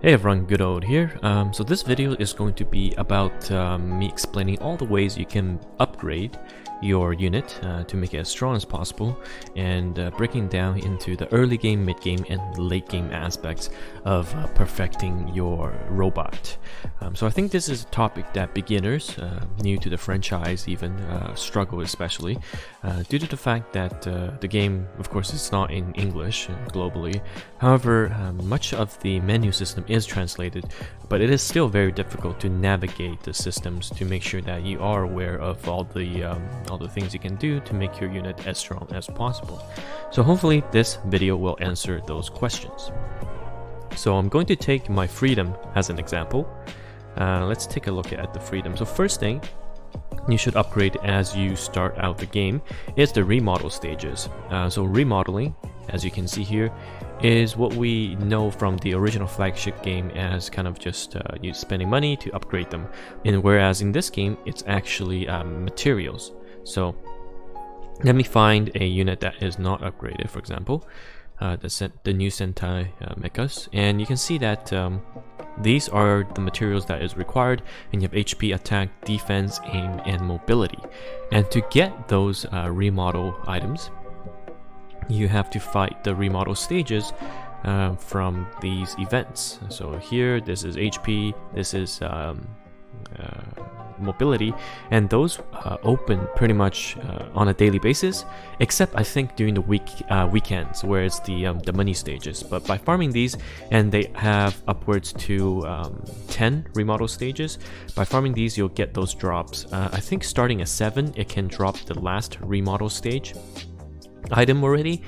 Hey everyone, Good Old here. So this video is going to be about me explaining all the ways you can upgrade your unit to make it as strong as possible, and breaking down into the early game, mid game, and late game aspects of perfecting your robot. So I think this is a topic that beginners, new to the franchise even, struggle especially, due to the fact that the game, of course, is not in English globally. However, much of the menu system is translated, but it is still very difficult to navigate the systems to make sure that you are aware of all the things you can do to make your unit as strong as possible. So hopefully this video will answer those questions. So I'm going to take my freedom as an example. Let's take a look at the freedom. So first thing you should upgrade as you start out the game is the remodel stages. So remodeling, as you can see here, is what we know from the original flagship game as kind of just you spending money to upgrade them, and whereas in this game it's actually materials. So let me find a unit that is not upgraded, for example the new Sentai mechas, and you can see that these are the materials that is required, and you have HP, attack, defense, aim, and mobility. And to get those remodel items, you have to fight the remodel stages from these events. So here, this is HP, this is mobility, and those open pretty much on a daily basis, except I think during the weekends, where it's the money stages. But by farming these, and they have upwards to 10 remodel stages, by farming these you'll get those drops. I think starting at 7 it can drop the last remodel stage item already.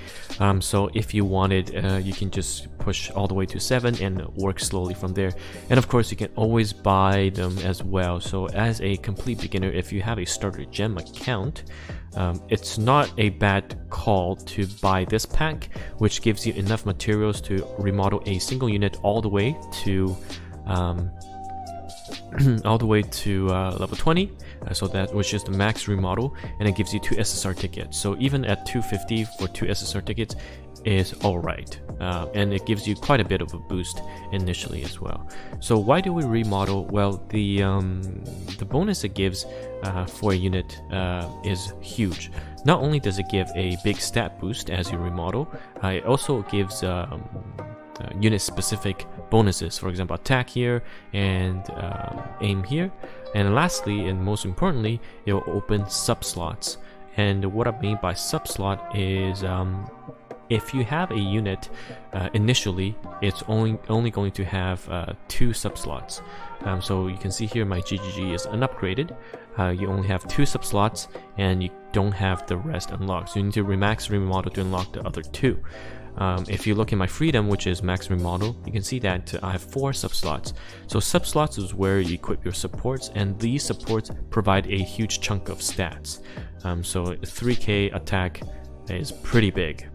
So if you wanted, you can just push all the way to 7 and work slowly from there. And of course you can always buy them as well. So as a complete beginner, if you have a starter gem account, it's not a bad call to buy this pack, which gives you enough materials to remodel a single unit all the way to level 20, so that, which is the max remodel, and it gives you 2 SSR tickets. So even at 250 for 2 SSR tickets is alright, and it gives you quite a bit of a boost initially as well. So why do we remodel? Well, the bonus it gives for a unit is huge. Not only does it give a big stat boost as you remodel, it also gives unit specific bonuses, for example attack here and aim here. And lastly, and most importantly, it will open sub slots. And what I mean by sub slot is if you have a unit initially, it's only going to have 2 sub slots. So you can see here my GGG is unupgraded. You only have 2 sub slots and you don't have the rest unlocked, so you need to remax remodel to unlock the other 2. If you look at my freedom, which is max remodel, you can see that I have 4 subslots. So subslots is where you equip your supports, and these supports provide a huge chunk of stats. So 3k attack is pretty big.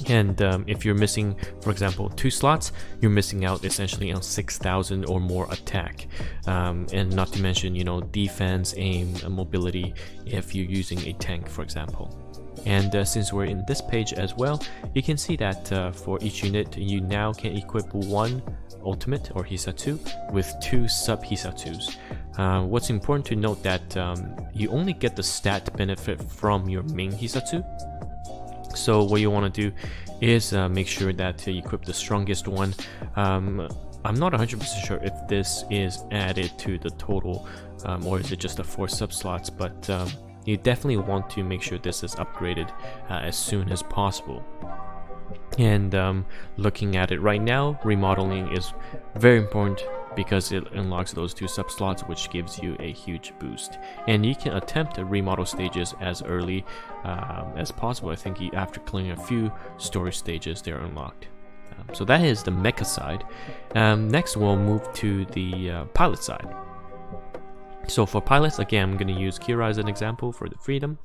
And if you're missing, for example, 2 slots, you're missing out essentially on 6,000 or more attack, and not to mention, you know, defense, aim, mobility if you're using a tank, for example. And since we're in this page as well, you can see that for each unit you now can equip 1 ultimate or Hisatsu with 2 sub Hisatsus. What's important to note that you only get the stat benefit from your main Hisatsu. So what you want to do is make sure that you equip the strongest one. I'm not 100% sure if this is added to the total or is it just the 4 sub slots, but you definitely want to make sure this is upgraded as soon as possible. And looking at it right now, remodeling is very important because it unlocks those 2 sub slots, which gives you a huge boost. And you can attempt the remodel stages as early as possible. I think after clearing a few story stages, they're unlocked. So that is the mecha side. Next, we'll move to the pilot side. So for pilots, again, I'm going to use Kira as an example for the freedom.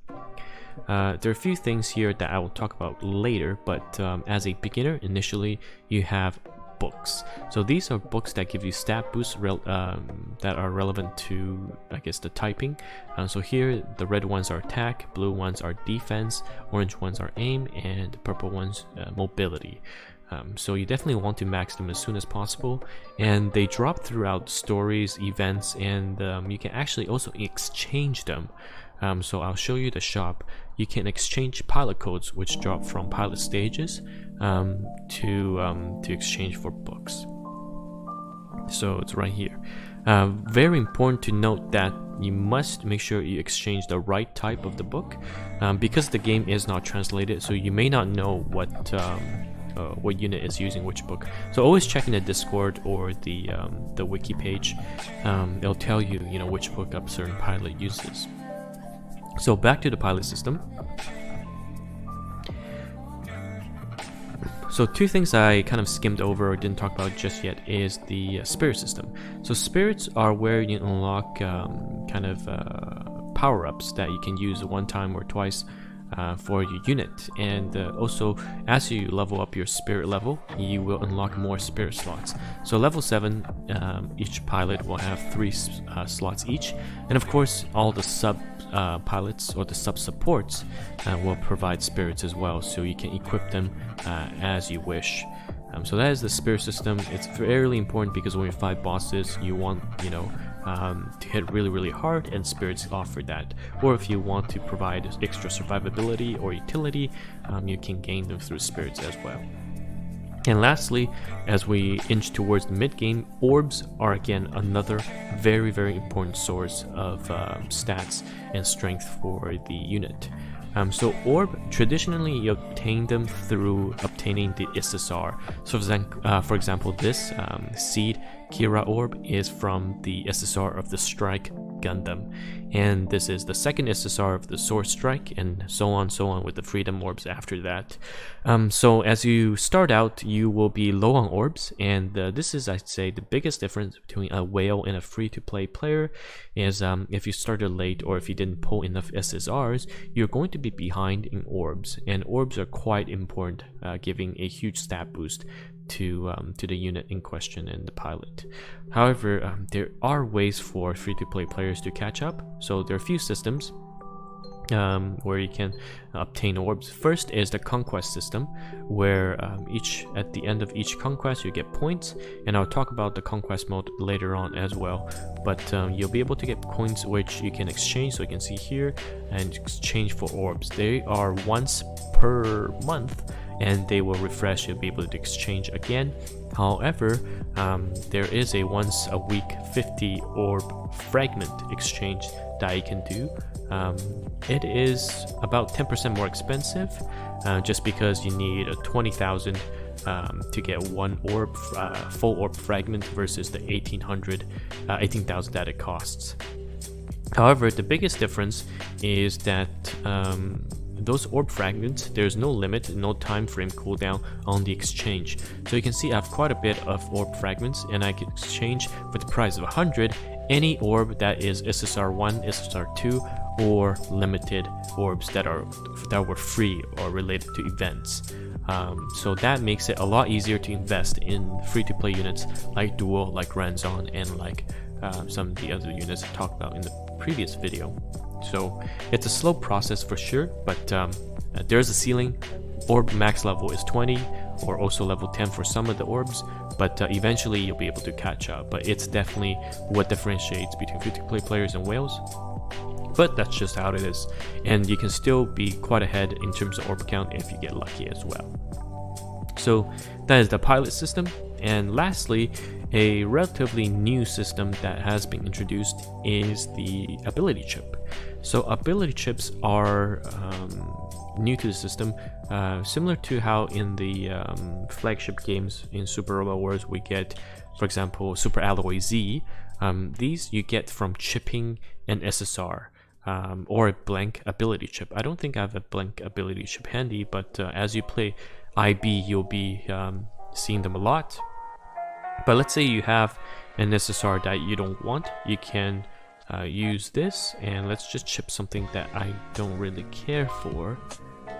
There are a few things here that I will talk about later, but as a beginner, initially you have books. So these are books that give you stat boosts that are relevant to, I guess, the typing. So here, the red ones are attack, blue ones are defense, orange ones are aim, and purple ones mobility. So you definitely want to max them as soon as possible, and they drop throughout stories, events, and you can actually also exchange them. So I'll show you the shop. You can exchange pilot codes which drop from pilot stages to exchange for books. So it's right here. Very important to note that you must make sure you exchange the right type of the book, because the game is not translated, so you may not know what unit is using which book. So always check in the Discord or the wiki page. It'll tell you, which book a certain pilot uses. So back to the pilot system. So two things I kind of skimmed over or didn't talk about just yet is the spirit system. So spirits are where you unlock power-ups that you can use one time or twice for your unit, and also as you level up your spirit level, you will unlock more spirit slots. So level 7, each pilot will have 3 slots each, and of course all the sub pilots or the sub supports will provide spirits as well, so you can equip them as you wish. So that is the spirit system. It's fairly important because when you fight bosses, you want to hit really hard, and spirits offer that. Or if you want to provide extra survivability or utility, you can gain them through spirits as well. And lastly, as we inch towards the mid-game, orbs are again another very important source of stats and strength for the unit. So orb, traditionally you obtain them through obtaining the SSR. So for example, this Seed Kira orb is from the SSR of the Strike Gundam, and this is the second SSR of the Sword Strike, and so on with the Freedom orbs after that. So as you start out, you will be low on orbs, and this is, I'd say, the biggest difference between a whale and a free-to-play player is if you started late or if you didn't pull enough SSRs, you're going to be behind in orbs, and orbs are quite important, giving a huge stat boost to the unit in question and the pilot. However, there are ways for free-to-play players to catch up. So there are a few systems where you can obtain orbs. First is the conquest system, where at the end of each conquest you get points, and I'll talk about the conquest mode later on as well. But you'll be able to get points which you can exchange, so you can see here, and exchange for orbs. They are once per month, and they will refresh. You'll be able to exchange again. However, there is a once a week 50 orb fragment exchange that you can do. It is about 10% more expensive, just because you need a 20,000 to get one orb, full orb fragment, versus the 18,000 that it costs. However, the biggest difference is that those orb fragments, there's no limit, no time frame cooldown on the exchange. So you can see I have quite a bit of orb fragments, and I can exchange for the price of 100 any orb that is SSR 1, SSR 2, or limited orbs that were free or related to events. So that makes it a lot easier to invest in free-to-play units like Duel, like Ranzon, and like some of the other units I talked about in the previous video. So it's a slow process for sure, but there's a ceiling. Orb max level is 20, or also level 10 for some of the orbs, but eventually you'll be able to catch up. But it's definitely what differentiates between free-to-play players and whales. But that's just how it is, and you can still be quite ahead in terms of orb count if you get lucky as well. So that is the pilot system. And lastly, a relatively new system that has been introduced is the ability chip. So ability chips are new to the system, similar to how in the flagship games in Super Robot Wars we get, for example, Super Alloy Z. These you get from chipping an SSR. Or a blank ability chip. I don't think I have a blank ability chip handy, but as you play IB, you'll be seeing them a lot. But let's say you have an SSR that you don't want, you can use this, and let's just chip something that I don't really care for.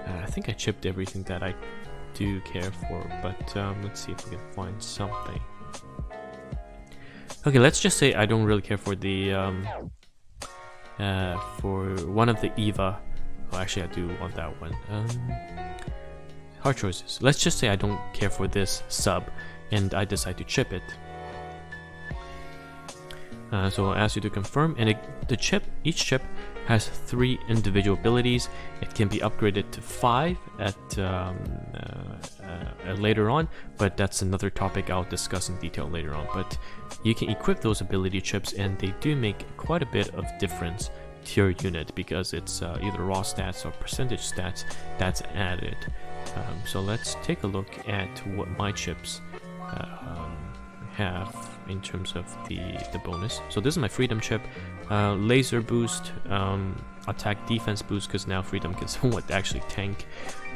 I think I chipped everything that I do care for, but let's see if we can find something. Okay, let's just say I don't really care for the for one of the Eva. Oh, actually I do want that one. hard choices. Let's just say I don't care for this sub and I decide to chip it. So I'll ask you to confirm, and each chip has 3 individual abilities. It can be upgraded to 5 later on, but that's another topic I'll discuss in detail later on. But you can equip those ability chips, and they do make quite a bit of difference to your unit because it's either raw stats or percentage stats that's added. So let's take a look at what my chips have in terms of the bonus. So this is my freedom chip. Laser boost, attack defense boost, because now freedom can somewhat actually tank,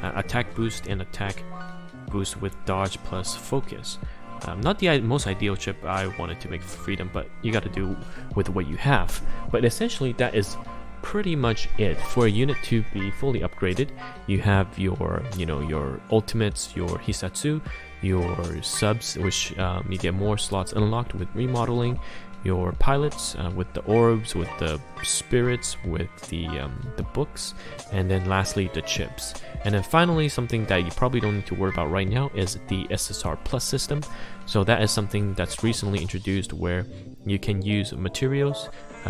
attack boost, and attack boost with dodge plus focus. Not the most ideal chip I wanted to make freedom, but you got to do with what you have. But essentially that is pretty much it. For a unit to be fully upgraded, you have your your ultimates, your Hisatsu, your subs, which you get more slots unlocked with remodeling, your pilots with the orbs, with the spirits, with the books, and then lastly the chips. And then finally, something that you probably don't need to worry about right now is the SSR Plus system. So that is something that's recently introduced where you can use materials,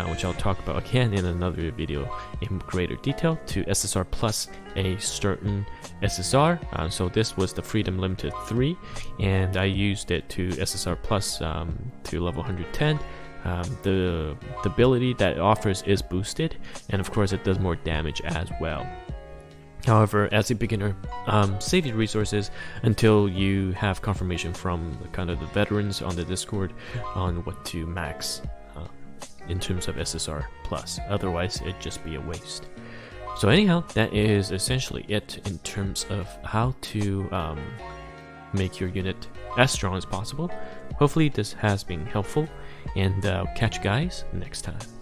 which I'll talk about again in another video in greater detail, to SSR Plus a certain SSR. So this was the Freedom Limited 3, and I used it to SSR Plus to level 110. The ability that it offers is boosted, and of course it does more damage as well. However, as a beginner, save your resources until you have confirmation from kind of the veterans on the Discord on what to max in terms of SSR Plus. Otherwise, it'd just be a waste. So anyhow, that is essentially it in terms of how to make your unit as strong as possible. Hopefully this has been helpful, and catch you guys next time.